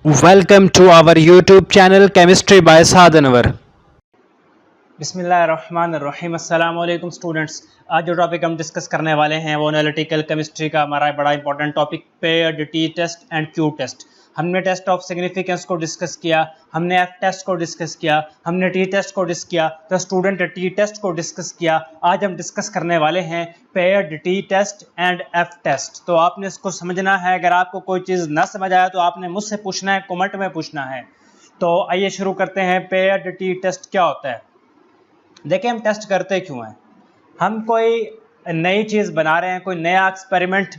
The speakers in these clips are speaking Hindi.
Welcome to our YouTube channel Chemistry by Saad Anwar। बिस्मिल्लाहिर्रहमानिर्रहीम। अस्सलाम वालेकुम स्टूडेंट्स। आज जो टॉपिक हम डिस्कस करने वाले हैं वो एनालिटिकल केमिस्ट्री का हमारा बड़ा important topic paired T test and Q test. हमने टेस्ट ऑफ सिग्निफिकेंस को डिस्कस किया, हमने एफ टेस्ट को डिस्कस किया, हमने टी टेस्ट को डिस्कस किया, तो स्टूडेंट टी टेस्ट को डिस्कस किया। आज हम डिस्कस करने वाले हैं paired T test and F test. तो आपने इसको समझना है। अगर आपको कोई चीज़ ना समझ आया तो आपने मुझसे पूछना है, कमेंट में पूछना है। तो आइए शुरू करते हैं। पेयर्ड टी टेस्ट क्या होता है? देखिए, हम टेस्ट करते क्यों हैं। हम कोई नई चीज़ बना रहे हैं, कोई नया एक्सपेरिमेंट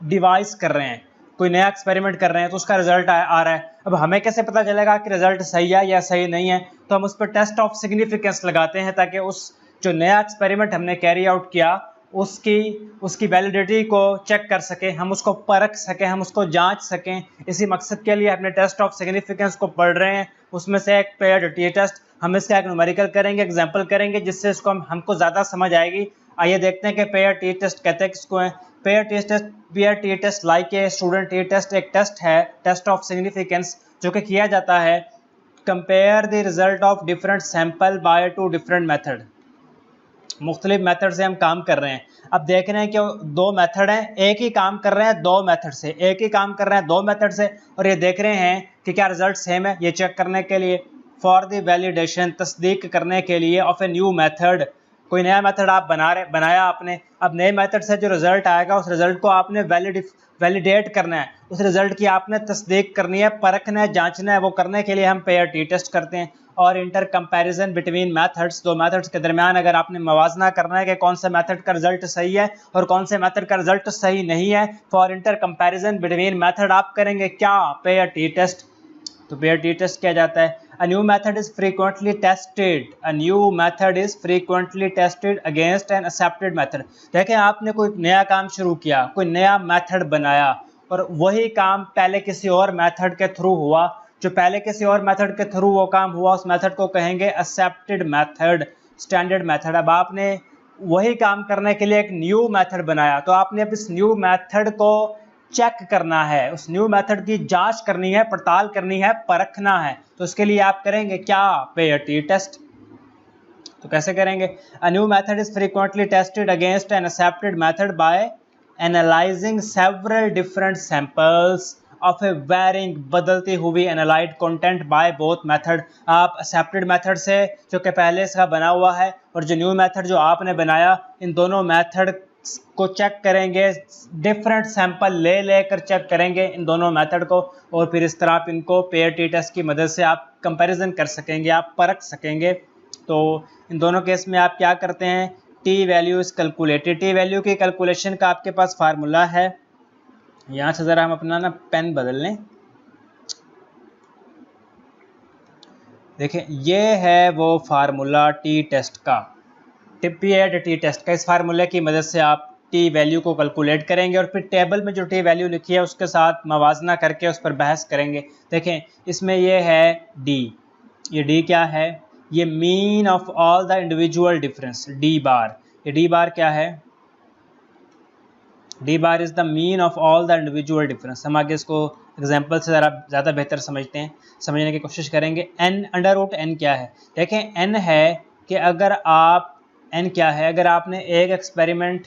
डिवाइस कर रहे हैं, कोई नया एक्सपेरिमेंट कर रहे हैं, तो उसका रिजल्ट आ रहा है। अब हमें कैसे पता चलेगा कि रिजल्ट सही है या सही नहीं है? तो हम उस पर टेस्ट ऑफ सिग्निफिकेंस लगाते हैं ताकि उस जो नया एक्सपेरिमेंट हमने कैरी आउट किया उसकी वैलिडिटी को चेक कर सकें, हम उसको परख सकें, हम उसको जांच सकें। इसी मकसद के लिए अपने टेस्ट ऑफ सिग्निफिकेंस को पढ़ रहे हैं। उसमें से एक पेयर्ड टी टेस्ट, हम इसका एक न्यूमेरिकल करेंगे, एग्जांपल करेंगे, जिससे इसको हमको ज़्यादा समझ आएगी। आइए देखते हैं कि पेयर्ड टी टेस्ट कहते हैं किसको है। Pair T test like a student T test एक टेस्ट है, टेस्ट ऑफ सिग्निफिकेंस, जो कि किया जाता है compare the result of different sample by two different method. मुख्तलिफ मेथड से हम काम कर रहे हैं। अब देख रहे हैं कि दो मेथड हैं, एक ही काम कर रहे हैं दो मेथड से, एक ही काम कर रहे हैं दो मेथड से, और ये देख रहे हैं कि क्या रिजल्ट सेम है। ये चेक करने के लिए, फॉर द वैलिडेशन, तस्दीक करने के लिए, ऑफ ए न्यू मेथड। कोई नया मेथड आप बनाया आपने। अब नए मेथड से जो रिजल्ट आएगा उस रिजल्ट को आपने वैलिडेट करना है, उस रिजल्ट की आपने तस्दीक करनी है, परखना है, जांचना है। वो करने के लिए हम पेयर टी टेस्ट करते हैं। और इंटर कंपैरिजन बिटवीन मेथड्स, दो मेथड्स के दरमियान अगर आपने मवाजना करना है कि कौन सा मेथड का रिजल्ट सही है और कौन से मेथड का रिजल्ट सही नहीं है, for inter comparison between method आप करेंगे क्या? Pair T test. तो पेयर टी टेस्ट किया जाता है। A new method is frequently tested. A new method is frequently tested against an accepted method. देखें, आपने कोई नया काम शुरू किया, कोई नया मेथड बनाया, और वही काम पहले किसी और मेथड के थ्रू हुआ। जो पहले किसी और मेथड के थ्रू वो काम हुआ, उस मेथड को कहेंगे एक्सेप्टेड मेथड, स्टैंडर्ड मेथड। अब आपने वही काम करने के लिए एक न्यू मेथड बनाया, तो आपने अब इस न्यू मेथड को चेक करना है, उस न्यू मेथड की जांच करनी है, पड़ताल करनी है, परखना है। तो उसके लिए आप करेंगे क्या? Pair T test. तो कैसे करेंगे? A new method is frequently tested against an accepted method by analyzing several different samples of a varying, बदलती हुई analyte content by both method. आप एक्सेप्टेड मेथड से, जो कि पहले इसका बना हुआ है, और जो न्यू मेथड जो आपने बनाया, इन दोनों मेथड को चेक करेंगे, डिफरेंट सैंपल लेकर चेक करेंगे इन दोनों मेथड को, और फिर इस तरह आप इनको पेयर टी टेस्ट की मदद से आप कंपैरिजन कर सकेंगे, आप परख सकेंगे। तो इन दोनों केस में आप क्या करते हैं? T value is calculated. T value की कैलकुलेशन का आपके पास फार्मूला है। यहाँ से ज़रा हम अपना ना पेन बदल लें। देखें, ये है वो फार्मूला टी टेस्ट का, पेयर्ड टी टेस्ट का। इस फार्मूले की मदद से आप टी वैल्यू को कैलकुलेट करेंगे, और फिर टेबल में जो टी वैल्यू लिखी है उसके साथ मवाजना करके उस पर बहस करेंगे। देखें, इसमें ये है डी। ये डी क्या है? ये mean of all the individual difference, D बार। ये डी बार क्या है? D bar is the mean of all the individual difference. हम आगे इसको एग्जाम्पल से ज़्यादा बेहतर समझने की कोशिश करेंगे। एन, अंडर रूट एन क्या है? देखें, एन है कि अगर आप, एन क्या है? अगर आपने एक एक्सपेरिमेंट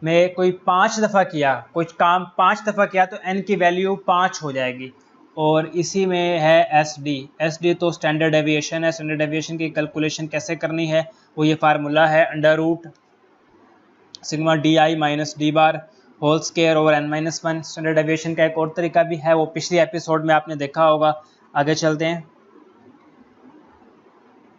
में कोई 5 दफ़ा किया, कोई काम 5 दफ़ा किया, तो एन की वैल्यू 5 हो जाएगी। और इसी में है एस डी। एस डी तो स्टैंडर्ड डेविएशन है। स्टैंडर्ड डेविएशन की कैलकुलेशन कैसे करनी है? वो ये फार्मूला है, under root sigma D I minus D bar whole square over N minus 1। Standard deviation का एक और तरीका भी है, वो पिछले एपिसोड में आपने देखा होगा। आगे चलते हैं।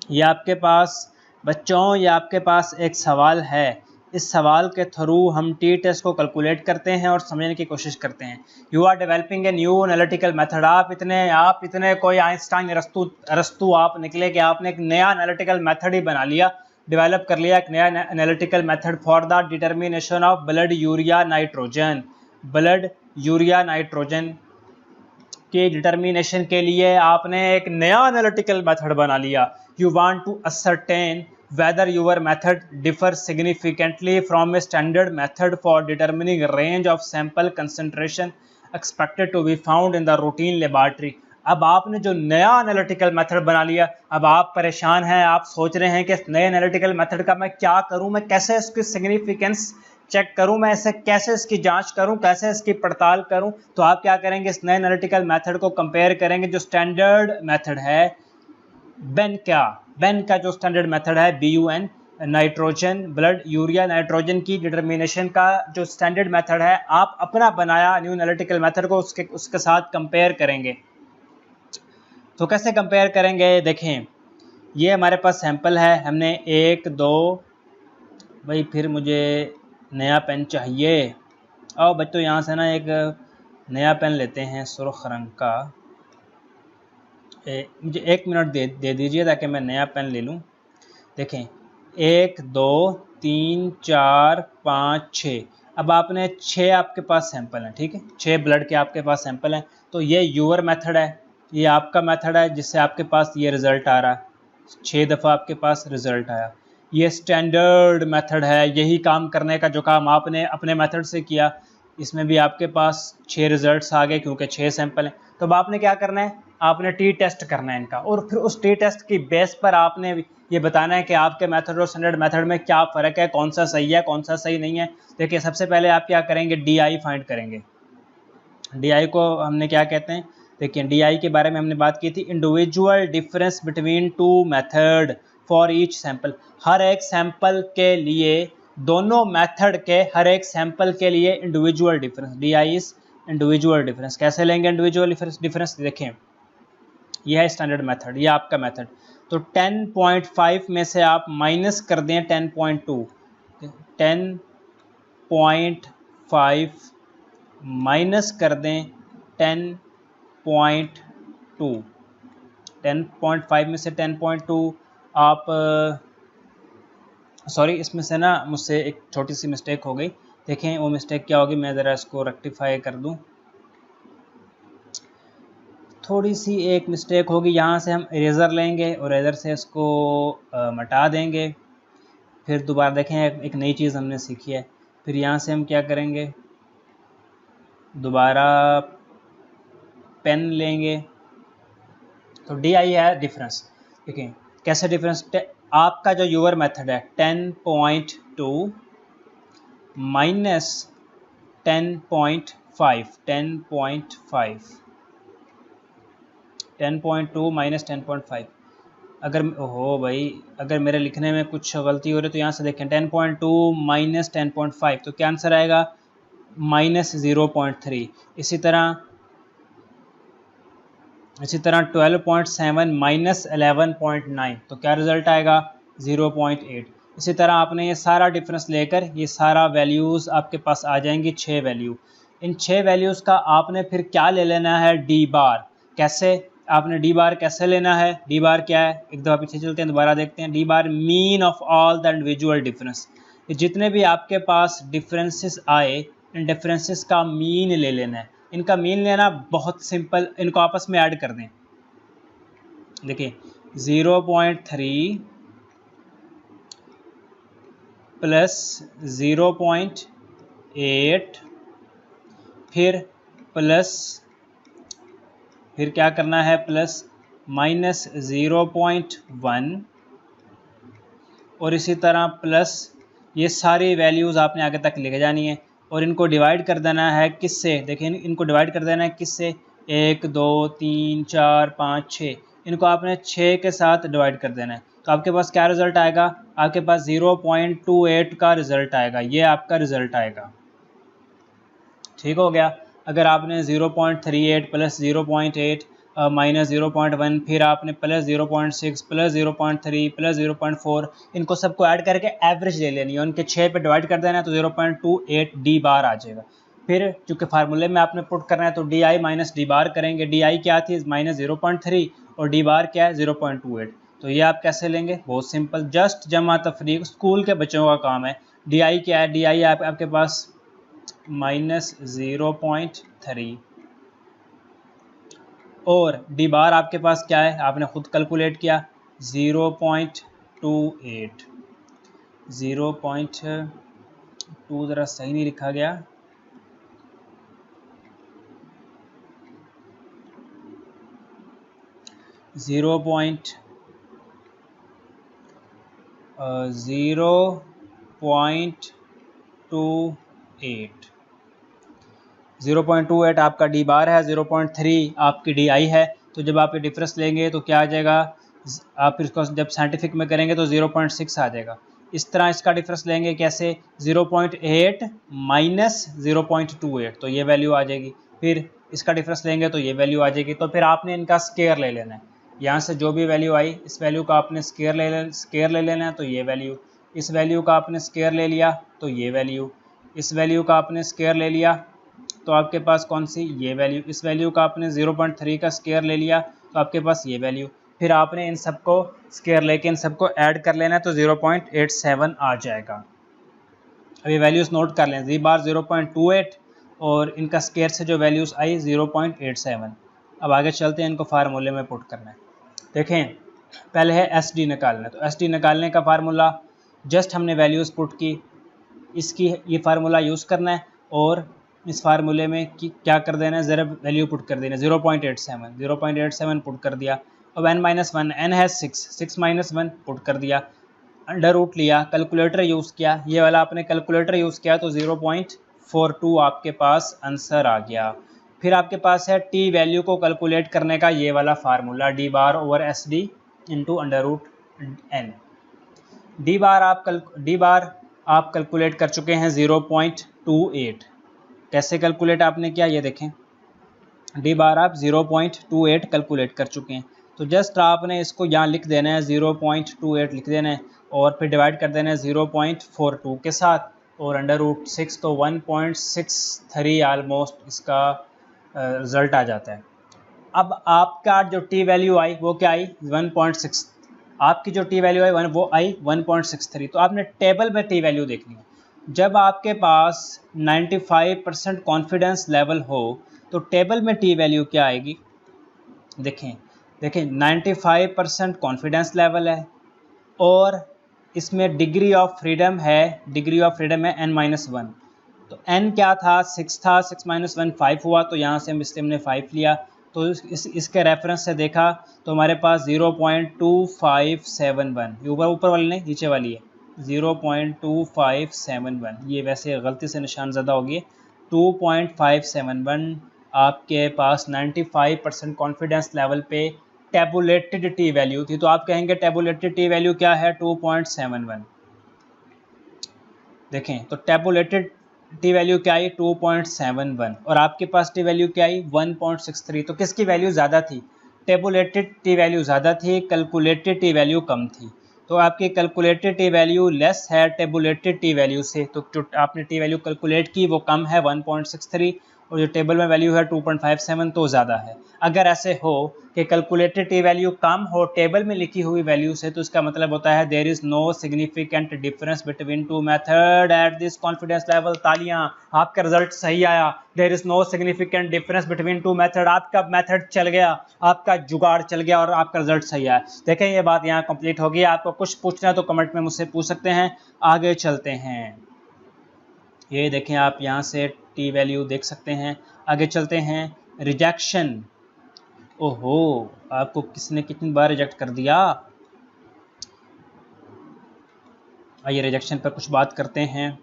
ये आपके पास बच्चों, ये आपके पास एक सवाल है। इस सवाल के थ्रू हम टी टेस्ट को कैलकुलेट करते हैं और समझने की कोशिश करते हैं। You are developing a new analytical method. आप इतने कोई आइंस्टाइन अरस्तू आप निकले कि आपने एक नया एनालिटिकल मेथड ही बना लिया, डेवलप कर लिया, एक नया analytical method for the determination of blood urea nitrogen. Blood urea nitrogen के डिटर्मिनेशन के लिए आपने एक नया एनालिटिकल मेथड बना लिया। You want to ascertain whether your method differs significantly from a standard method for determining range of sample concentration expected to be found in the routine laboratory। अब आपने जो नया एनालिटिकल मेथड बना लिया, अब आप परेशान हैं, आप सोच रहे हैं कि इस नए एनालिटिकल मेथड का मैं क्या करूं, मैं कैसे इसकी सिग्निफिकेंस चेक करूं, मैं ऐसे कैसे इसकी जांच करूं, कैसे इसकी पड़ताल करूं। तो आप क्या करेंगे, इस नए एनालिटिकल मेथड को कंपेयर करेंगे जो स्टैंडर्ड मेथड है बेन का जो स्टैंडर्ड मेथड है BUN, nitrogen blood urea nitrogen की डिटर्मिनेशन का जो स्टैंडर्ड मेथड है, आप अपना बनाया न्यू एनालिटिकल मेथड को उसके साथ कंपेयर करेंगे। तो कैसे कंपेयर करेंगे, देखें ये हमारे पास सैंपल है, हमने 1 2 भाई फिर मुझे नया पेन चाहिए। आओ बच्चों यहाँ से ना एक नया पेन लेते हैं सुर्ख रंग का। मुझे 1 मिनट दे दीजिए ताकि मैं नया पेन ले लूँ। देखें 1 2 3 4 5 6, अब आपने 6 आपके पास सैंपल हैं, ठीक है, 6 ब्लड के आपके पास सैंपल हैं। तो ये यूअर मेथड है, ये आपका मेथड है जिससे आपके पास ये रिज़ल्ट आ रहा है, 6 दफ़ा आपके पास रिज़ल्ट आया। ये स्टैंडर्ड मेथड है, यही काम करने का जो काम आपने अपने मेथड से किया, इसमें भी आपके पास 6 रिज़ल्ट्स आ गए क्योंकि 6 सैंपल हैं। तो अब आपने क्या करना है, आपने टी टेस्ट करना है इनका, और फिर उस टी टेस्ट की बेस पर आपने ये बताना है कि आपके मेथड और स्टैंडर्ड मेथड में क्या फ़र्क है, कौन सा सही है कौन सा सही नहीं है। देखिए सबसे पहले आप क्या करेंगे, DI फाइंड करेंगे। DI को हमने क्या कहते हैं, देखिए DI के बारे में हमने बात की थी, individual difference between two method for each sample. हर एक सैंपल के लिए, दोनों मेथड के हर एक सैंपल के लिए individual difference, DI is individual difference. कैसे लेंगे इंडिविजुअल डिफरेंस, देखें ये है स्टैंडर्ड मेथड, ये आपका मेथड। तो 10.5 में से आप माइनस कर दें 10.2, 10.5 माइनस कर दें 10.2, 10.5 में से 10.2 आप सॉरी इसमें से ना मुझसे एक छोटी सी मिस्टेक हो गई। देखें वो मिस्टेक क्या होगी, मैं ज़रा इसको रेक्टिफाई कर दूं। थोड़ी सी एक मिस्टेक होगी, यहाँ से हम इरेज़र लेंगे और इरेज़र से इसको मिटा देंगे। फिर दोबारा देखें एक नई चीज़ हमने सीखी है। फिर यहाँ से हम क्या करेंगे, दोबारा पेन लेंगे। तो DI है डिफरेंस। देखिए कैसे डिफरेंस, आपका जो यूअर मेथड है 10.2 माइनस 10.5, 10.2 माइनस 10.5। अगर ओहो भाई अगर मेरे लिखने में कुछ गलती हो रही है तो यहाँ से देखें 10.2 माइनस 10.5, तो क्या आंसर आएगा, माइनस 0.3। इसी तरह 12.7 माइनस 11.9, तो क्या रिज़ल्ट आएगा, 0.8। इसी तरह आपने ये सारा डिफरेंस लेकर ये सारा वैल्यूज़ आपके पास आ जाएंगी, 6 वैल्यू। इन 6 वैल्यूज़ का आपने फिर क्या ले लेना है, D बार। कैसे आपने D बार कैसे लेना है, D बार क्या है, एक दफ़ा पीछे चलते हैं दोबारा देखते हैं। D bar mean of all the individual difference, जितने भी आपके पास डिफरेंसेस आए इन डिफरेंसेस का मीन ले लेना है। इनका मीन लेना बहुत सिंपल, इनको आपस में ऐड कर दें। देखिए 0.3 प्लस 0.8 फिर क्या करना है, प्लस माइनस 0.1 और इसी तरह प्लस, ये सारी वैल्यूज़ आपने आगे तक लेके जानी है और इनको डिवाइड कर देना है किससे, देखिए इनको डिवाइड कर देना है किससे, 1 2 3 4 5 6, इनको आपने 6 के साथ डिवाइड कर देना है। तो आपके पास क्या रिज़ल्ट आएगा, आपके पास 0.28 का रिज़ल्ट आएगा, ये आपका रिज़ल्ट आएगा। ठीक हो गया। अगर आपने 0.38 प्लस 0.8 माइनस 0.1 फिर आपने प्लस 0.6 प्लस 0.3 प्लस 0.4, इनको सबको ऐड करके एवरेज ले लेनी है, उनके 6 पे डिवाइड कर देना है तो 0.28 D बार आ जाएगा। फिर चूँकि फार्मूले में आपने पुट करना है तो DI माइनस D बार करेंगे। DI क्या थी, माइनस 0.3 और D बार क्या है 0.28। तो ये आप कैसे लेंगे, बहुत सिंपल, जस्ट जमा तफरीक, स्कूल के बच्चों का काम है। DI क्या है, DI आपके पास माइनस 0.3 और D बार आपके पास क्या है, आपने खुद कैलकुलेट किया 0.28, 0.2 ज़रा सही नहीं लिखा गया, 0.08 0.28 आपका डी बार है, 0.3 आपकी डी आई है। तो जब आप ये डिफरेंस लेंगे तो क्या आ जाएगा, आप इसको जब साइंटिफिक में करेंगे तो 0.6 आ जाएगा। इस तरह इसका डिफरेंस लेंगे कैसे, 0.8 माइनस 0.28 तो ये वैल्यू आ जाएगी। फिर इसका डिफरेंस लेंगे तो ये वैल्यू आ जाएगी। तो फिर आपने इनका स्केयर ले लेना है, यहाँ से जो भी वैल्यू आई इस वैल्यू का आपने स्केयर ले लेना है, तो ये वैल्यू, इस वैल्यू का आपने स्केयर ले लिया तो ये वैल्यू, इस वैल्यू का आपने स्केयर ले लिया तो आपके पास कौन सी, ये वैल्यू, इस वैल्यू का आपने 0.3 का स्केयर ले लिया तो आपके पास ये वैल्यू। फिर आपने इन सबको स्केयर लेके इन सबको ऐड कर लेना है तो 0.87 आ जाएगा। अब ये वैल्यूज़ नोट कर लें, जी बार 0.28 और इनका स्केयर से जो वैल्यूज़ आई 0.87। अब आगे चलते हैं, इनको फार्मूले में पुट करना है। देखें पहले है एस डी निकालना है, तो एस डी निकालने का फार्मूला जस्ट हमने वैल्यूज़ पुट की, इसकी ये फार्मूला यूज़ करना है और इस फार्मूले में क्या कर देना है, ज़रा वैल्यू पुट कर देना है 0.87 पुट कर दिया। अब n-1 n है 6 माइनस 1 पुट कर दिया, अंडर रूट लिया, कैलकुलेटर यूज़ किया, ये वाला आपने कैलकुलेटर यूज़ किया तो 0.42 आपके पास आंसर आ गया। फिर आपके पास है टी वैल्यू को कैलकुलेट करने का ये वाला formula, D bar over S D into under root N. D bar आप कैलकुलेट कर चुके हैं 0.28। कैसे कैलकुलेट आपने किया ये देखें, डी बार आप 0.28 कैलकुलेट कर चुके हैं। तो जस्ट आपने इसको यहाँ लिख देना है, 0.28 लिख देना है और फिर डिवाइड कर देना है 0.42 के साथ और अंडर रूट 6 तो 1.63 आलमोस्ट इसका रिज़ल्ट आ जाता है। अब आपका जो टी वैल्यू आई वो क्या आई, 1.6, आपकी जो टी वैल्यू आई वो आई 1.63। तो आपने टेबल में टी वैल्यू देखनी है। जब आपके पास 95% कॉन्फिडेंस लेवल हो तो टेबल में टी वैल्यू क्या आएगी, देखें 95% कॉन्फिडेंस लेवल है और इसमें डिग्री ऑफ फ्रीडम है, डिग्री ऑफ फ्रीडम है n-1। तो n क्या था, 6 था, 6 माइनस 1 5 हुआ, तो यहाँ से हमने 5 लिया। तो इसके रेफरेंस से देखा तो हमारे पास 0.2571, ऊपर वाली नहीं नीचे वाली है, 0.2571, ये वैसे गलती से निशान ज़्यादा हो गई, 2.571 आपके पास 95% कॉन्फिडेंस लेवल पे टेबुलेटेड टी वैल्यू थी। तो आप कहेंगे टेबुलेटेड टी वैल्यू क्या है, 2.71। देखें तो टेबुलेटेड टी वैल्यू क्या आई, 2.71 और आपके पास टी वैल्यू क्या आई 1.63। तो किसकी वैल्यू ज़्यादा थी, टेबुलेटेड टी वैल्यू ज़्यादा थी, कैलकुलेटेड टी वैल्यू कम थी। तो आपकी कैलकुलेटेड टी वैल्यू लेस है टेबुलेटेड टी वैल्यू से, तो जो आपने टी वैल्यू कैलकुलेट की वो कम है 1.63 और जो टेबल में वैल्यू है 2.57 तो ज़्यादा है। अगर ऐसे हो कि कैलकुलेटेड टी वैल्यू कम हो टेबल में लिखी हुई वैल्यू से तो इसका मतलब होता है there is no significant difference between two method at this confidence level. तालियां, आपका रिजल्ट सही आया। There is no significant difference between two method, आपका मेथड चल गया, आपका जुगाड़ चल गया और आपका रिजल्ट सही आया। देखें ये बात यहाँ कंप्लीट होगी। आपको कुछ पूछना है तो कमेंट में मुझसे पूछ सकते हैं। आगे चलते हैं, ये देखें आप यहाँ से टी वैल्यू देख सकते हैं। आगे चलते हैं, रिजेक्शन। ओहो, आपको किसने कितनी बार रिजेक्ट कर दिया। आइए रिजेक्शन पर कुछ बात करते हैं।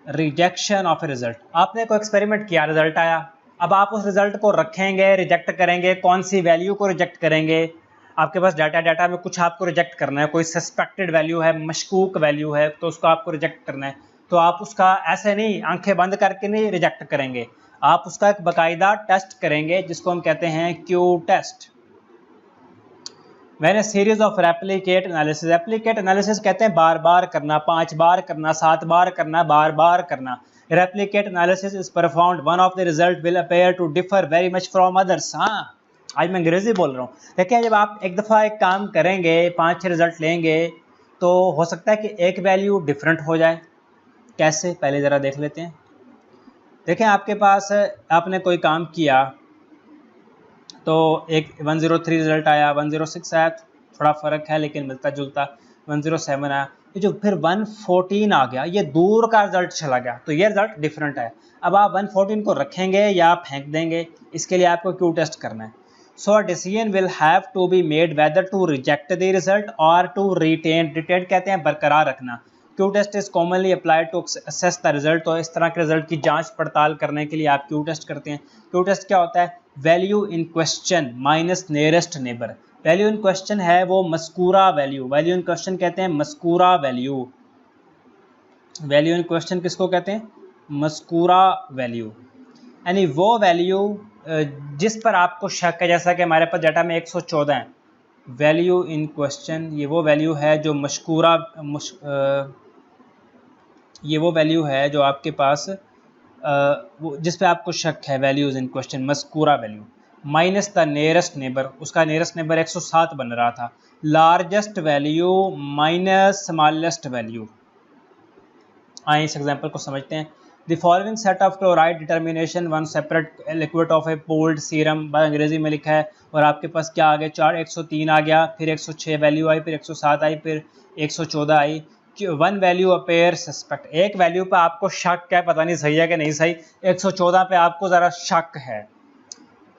रिजेक्शन ऑफ ए रिजल्ट, आपने कोई एक्सपेरिमेंट किया, रिजल्ट आया, अब आप उस रिजल्ट को रखेंगे, रिजेक्ट करेंगे, कौन सी वैल्यू को रिजेक्ट करेंगे। आपके पास डाटा में कुछ आपको रिजेक्ट करना है, कोई सस्पेक्टेड वैल्यू है, मशकूक वैल्यू है, तो उसको आपको रिजेक्ट करना है। तो आप उसका ऐसे नहीं आंखें बंद करके नहीं रिजेक्ट करेंगे, आप उसका एक बाकायदा टेस्ट करेंगे जिसको हम कहते हैं क्यू टेस्ट। मैंने series of replicate analysis, replicate analysis कहते हैं बार बार करना, 5 बार करना, 7 बार करना, बार बार करना। Replicate analysis is performed, one of the result will appear to differ very much from others. हाँ, आज मैं अंग्रेजी बोल रहा हूँ। देखिए जब आप एक दफ़ा एक काम करेंगे, 5-6 रिजल्ट लेंगे तो हो सकता है कि एक वैल्यू डिफरेंट हो जाए। कैसे, पहले ज़रा देख लेते हैं। देखें आपके पास आपने कोई काम किया तो एक 103 रिजल्ट आया, 106 आया, थोड़ा फ़र्क है लेकिन मिलता जुलता, 107 आया, ये जो फिर 114 आ गया, ये दूर का रिजल्ट चला गया, तो ये रिजल्ट डिफरेंट है। अब आप 114 को रखेंगे या आप फेंक देंगे, इसके लिए आपको क्यू टेस्ट करना है। So a decision will have to be made whether to reject the result और टू रिटेन। रिटेन कहते हैं बरकरार रखना। Q test is commonly applied to assess the result. तो इस तरह के रिजल्ट की जांच पड़ताल करने के लिए आप क्यू टेस्ट करते हैं। क्यू टेस्ट क्या होता है? Value in question minus nearest neighbour. Value in question है वो Maskura value. Value in question कहते हैं Maskura value. Value in question किसको कहते हैं? मस्कूरा वैल्यू। यानी वो वैल्यू जिस पर आपको शक है, जैसा कि हमारे पास डाटा में 114 है। वैल्यू इन क्वेश्चन ये वो वैल्यू है जो मशकूरा ये वो वैल्यू है जो आपके पास जिस पे आपको शक है। वैल्यूज इन क्वेश्चन मस्कूरा value minus the nearest neighbour. उसका नियरेस्ट नेबर 107 बन रहा था। Largest value minus smallest value. आइए इस एग्जांपल को समझते हैं। The following set of chloride determination one separate liquid of a pooled serum, अंग्रेजी में लिखा है। और आपके पास क्या आ गया? 103 आ गया, फिर 106 वैल्यू आई, फिर 107 आई, फिर 114 आई। One value appear suspect. एक वैल्यू पे आपको शक है, पता नहीं सही है कि नहीं सही। 114 पे आपको ज़रा शक है।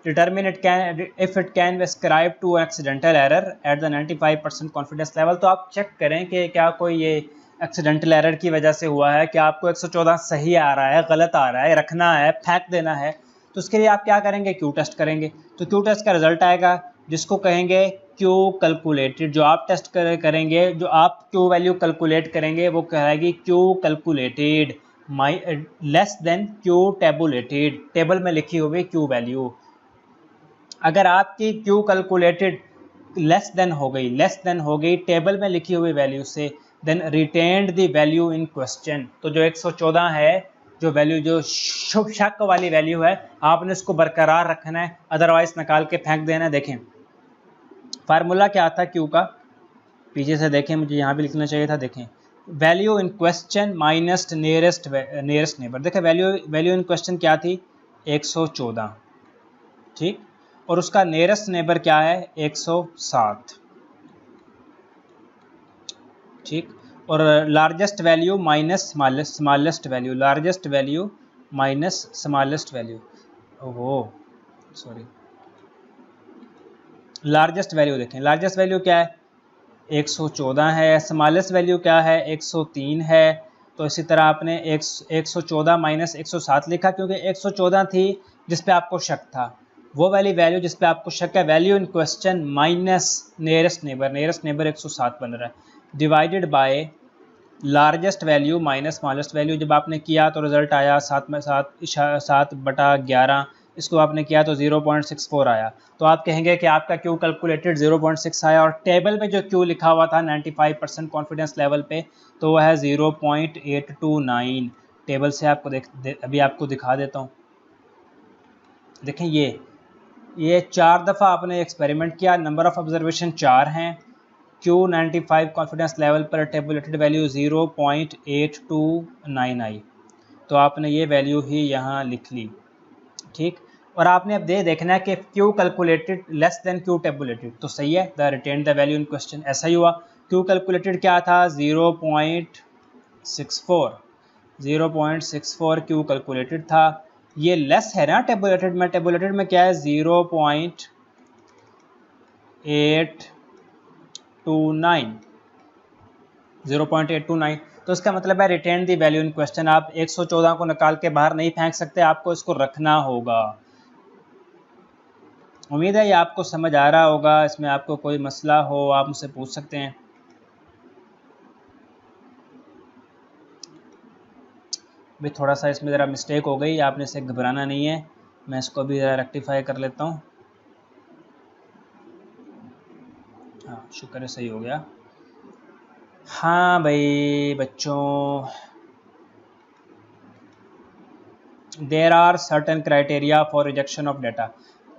Determine it can if it can ascribe to accidental error at the 95% confidence level. तो आप चेक करें कि क्या कोई ये एक्सीडेंटल एरर की वजह से हुआ है, क्या आपको 114 सही आ रहा है, गलत आ रहा है, रखना है, फेंक देना है। तो उसके लिए आप क्या करेंगे? क्यू टेस्ट करेंगे। तो क्यू टेस्ट का रिजल्ट आएगा जिसको कहेंगे क्यू कैलकुलेटेड। जो आप टेस्ट करेंगे, जो आप क्यू वैल्यू कैलकुलेट करेंगे वो कहेगी Q calculated less then Q tabulated. Table में लिखी हुई क्यू वैल्यू। अगर आपकी क्यू कैलकुलेटेड लेस देन हो गई टेबल में लिखी हुई वैल्यू से, then retained the value in question. तो जो 114 है, जो वैल्यू जो शुभ शक वाली वैल्यू है, आपने उसको बरकरार रखना है, अदरवाइज निकाल के फेंक देना है। देखें फार्मूला क्या था क्यू का, पीछे से देखें, मुझे यहाँ भी लिखना चाहिए था। देखें value in question minus nearest neighbour. देखें वैल्यू इन क्वेश्चन क्या थी? 114, ठीक। और उसका नियरेस्ट नेबर क्या है? 107, ठीक। और largest value minus smallest value, largest value minus smallest value. ओहो सॉरी, लार्जेस्ट वैल्यू देखें, लार्जेस्ट वैल्यू क्या है? 114 है। स्मॉलेस्ट वैल्यू क्या है? 103 है। तो इसी तरह आपने 114 माइनस 107 लिखा, क्योंकि 114 थी जिस पे आपको शक था। वो वाली वैल्यू जिस पे आपको शक है, value in question minus nearest neighbour 107 बन रहा है, divided by largest value minus smallest value. जब आपने किया तो रिजल्ट आया 7/11। इसको आपने किया तो 0.64 आया। तो आप कहेंगे कि आपका क्यू कैलकुलेटेड 0.6 आया, और टेबल में जो क्यू लिखा हुआ था 95% कॉन्फिडेंस लेवल पे, तो वह है 0.829। टेबल से आपको अभी आपको दिखा देता हूँ। देखें ये 4 दफ़ा आपने एक्सपेरिमेंट किया, नंबर ऑफ ऑब्जर्वेशन 4 हैं। Q95 कॉन्फिडेंस लेवल पर टेबुलेटेड वैल्यू 0.829 आई। तो आपने ये वैल्यू ही यहाँ लिख ली, ठीक। और आपने अब देखना है कि Q calculated less than Q tabulated, तो सही है, the retain the value in question, ऐसा ही हुआ। Q कैलकुलेटेड क्या था? 0.64 Q कैलकुलेटेड था। ये लेस है ना टेबुलेटेड में, टेबुलेटेड में क्या है? 0.829। तो इसका मतलब है retain the value in question. आप 114 को निकाल के बाहर नहीं फेंक सकते, आपको इसको रखना होगा। उम्मीद है ये आपको समझ आ रहा होगा। इसमें आपको कोई मसला हो आप मुझसे पूछ सकते हैं। भी थोड़ा सा इसमें ज़रा मिस्टेक हो गई, आपने इसे घबराना नहीं है, मैं इसको भी ज़रा रेक्टिफाई कर लेता हूँ। हाँ शुक्र है, सही हो गया। हाँ भाई बच्चों, there are certain criteria for rejection of data.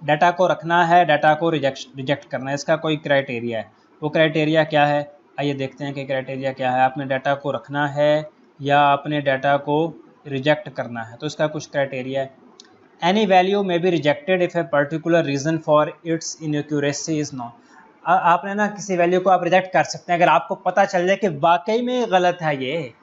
Data को रखना है, डाटा को रिजेक्ट करना है, इसका कोई क्राइटेरिया है। वो क्राइटेरिया क्या है? आइए देखते हैं कि क्राइटेरिया क्या है। आपने डाटा को रखना है या आपने डाटा को रिजेक्ट करना है, तो इसका कुछ क्राइटेरिया है। Any value may be rejected if a particular reason for its inaccuracy is known. आपने ना किसी वैल्यू को आप रिजेक्ट कर सकते हैं अगर आपको पता चल जाए कि वाकई में गलत है, ये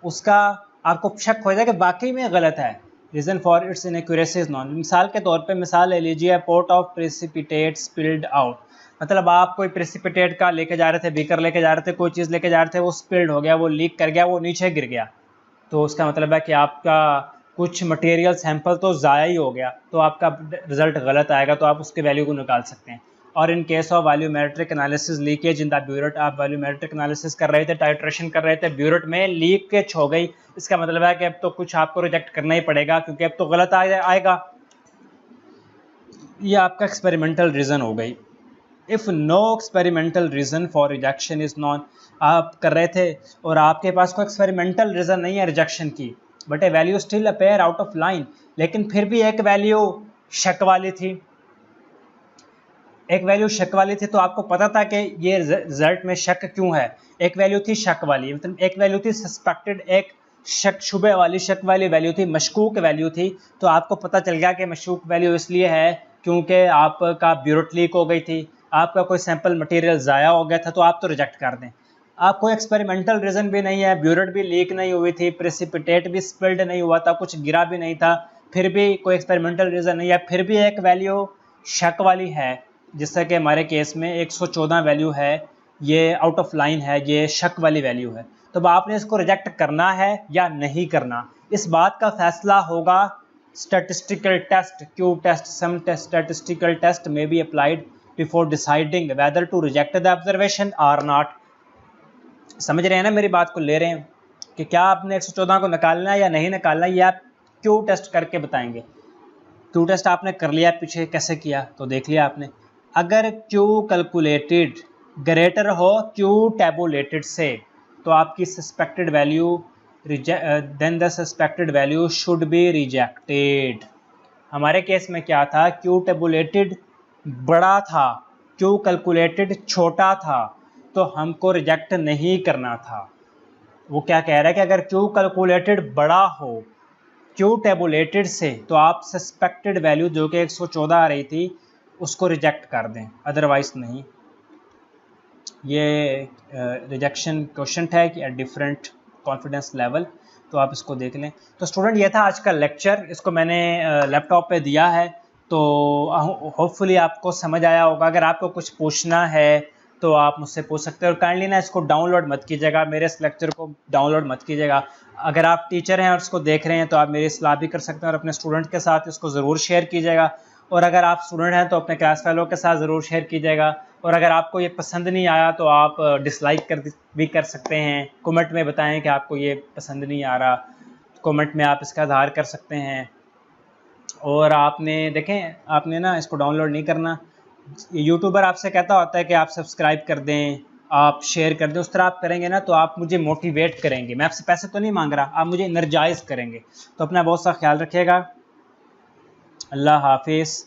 उसका आपको शक हो जाए कि वाकई में गलत है, reason for its inaccuracy is non. मिसाल के तौर पे मिसाल ले लीजिए, port of precipitate spilled out, मतलब आप कोई प्रेसिपिटेट का लेके जा रहे थे, बीकर लेके जा रहे थे, कोई चीज़ लेके जा रहे थे, वो स्पिल्ड हो गया, वो लीक कर गया, वो नीचे गिर गया, तो उसका मतलब है कि आपका कुछ मटेरियल सैंपल तो ज़ाया ही हो गया, तो आपका रिज़ल्ट गलत आएगा, तो आप उसके वैल्यू को निकाल सकते हैं। और in case of volumetric analysis leakage in the burette, आप वैल्यूमेट्रिक एनालिसिस कर रहे थे, टाइट्रेशन कर रहे थे, ब्यूरेट में लीकेज हो गई, इसका मतलब है कि अब तो कुछ आपको रिजेक्ट करना ही पड़ेगा, क्योंकि अब तो गलत आएगा। ये आपका एक्सपेरिमेंटल रीज़न हो गई। If no experimental reason for rejection is known, आप कर रहे थे और आपके पास कोई एक्सपेरिमेंटल रीज़न नहीं है रिजेक्शन की, but A value still appear out of line, लेकिन फिर भी एक वैल्यू शक वाली थी, एक वैल्यू शक वाली थी, तो आपको पता था कि ये रिजल्ट में शक क्यों है। एक वैल्यू थी शक वाली, मतलब एक वैल्यू थी सस्पेक्टेड, एक शक शुबे वाली शक वाली वैल्यू थी, मशकूक वैल्यू थी, तो आपको पता चल गया कि मशकूक वैल्यू इसलिए है क्योंकि आपका ब्यूरेट लीक हो गई थी, आपका कोई सैंपल मटेरियल ज़ाया हो गया था, तो आप तो रिजेक्ट कर दें। आप कोई एक्सपेरिमेंटल रीज़न भी नहीं है, ब्यूरेट भी लीक नहीं हुई थी, प्रेसिपिटेट भी स्पिल्ड नहीं हुआ था, कुछ गिरा भी नहीं था, फिर भी कोई एक्सपेरिमेंटल रीज़न नहीं है, फिर भी एक वैल्यू शक वाली है, जिससे कि हमारे केस में 114 वैल्यू है, ये आउट ऑफ लाइन है, ये शक वाली वैल्यू है, तो आपने इसको रिजेक्ट करना है या नहीं करना, इस बात का फैसला होगा statistical test, Q test, some statistical test में be applied before deciding whether to reject the observation or not. समझ रहे हैं ना मेरी बात को, ले रहे हैं कि क्या आपने 114 को निकालना है या नहीं निकालना, ये आप क्यू टेस्ट करके बताएंगे। क्यू टेस्ट आपने कर लिया, पीछे कैसे किया तो देख लिया आपने। अगर क्यू कैलकुलेटेड ग्रेटर हो क्यू टेबुलेटेड से, तो आपकी suspected value then the suspected value should be rejected. हमारे केस में क्या था, क्यू टेबुलेटेड बड़ा था, क्यू कैलकुलेटेड छोटा था, तो हमको रिजेक्ट नहीं करना था। वो क्या कह रहा है कि अगर क्यू कैलकुलेटेड बड़ा हो क्यू टेबुलेटेड से, तो आप सस्पेक्टेड वैल्यू जो कि 114 आ रही थी उसको रिजेक्ट कर दें, अदरवाइज नहीं। ये रिजेक्शन क्वेश्चन है कि एट डिफरेंट कॉन्फिडेंस लेवल, तो आप इसको देख लें। तो स्टूडेंट ये था आज का लेक्चर, इसको मैंने लैपटॉप पे दिया है, तो होपफुली आपको समझ आया होगा। अगर आपको कुछ पूछना है तो आप मुझसे पूछ सकते हैं, और काइंडली ना इसको डाउनलोड मत कीजिएगा, मेरे इस लेक्चर को डाउनलोड मत कीजिएगा। अगर आप टीचर हैं और इसको देख रहे हैं तो आप मेरी सलाह भी कर सकते हैं और अपने स्टूडेंट के साथ इसको ज़रूर शेयर कीजिएगा, और अगर आप स्टूडेंट हैं तो अपने क्लास फेलो के साथ ज़रूर शेयर कीजिएगा। और अगर आपको ये पसंद नहीं आया तो आप डिसलाइक भी कर सकते हैं, कमेंट में बताएं कि आपको ये पसंद नहीं आ रहा, कमेंट में आप इसका इज़हार कर सकते हैं। और आपने देखें, आपने ना इसको डाउनलोड नहीं करना, यूट्यूबर आपसे कहता होता है कि आप सब्सक्राइब कर दें, आप शेयर कर दें, उस तरह आप करेंगे ना तो आप मुझे मोटिवेट करेंगे। मैं आपसे पैसे तो नहीं मांग रहा, आप मुझे एनर्जाइज करेंगे। तो अपना बहुत सा ख्याल रखिएगा। अल्लाह हाफिज़।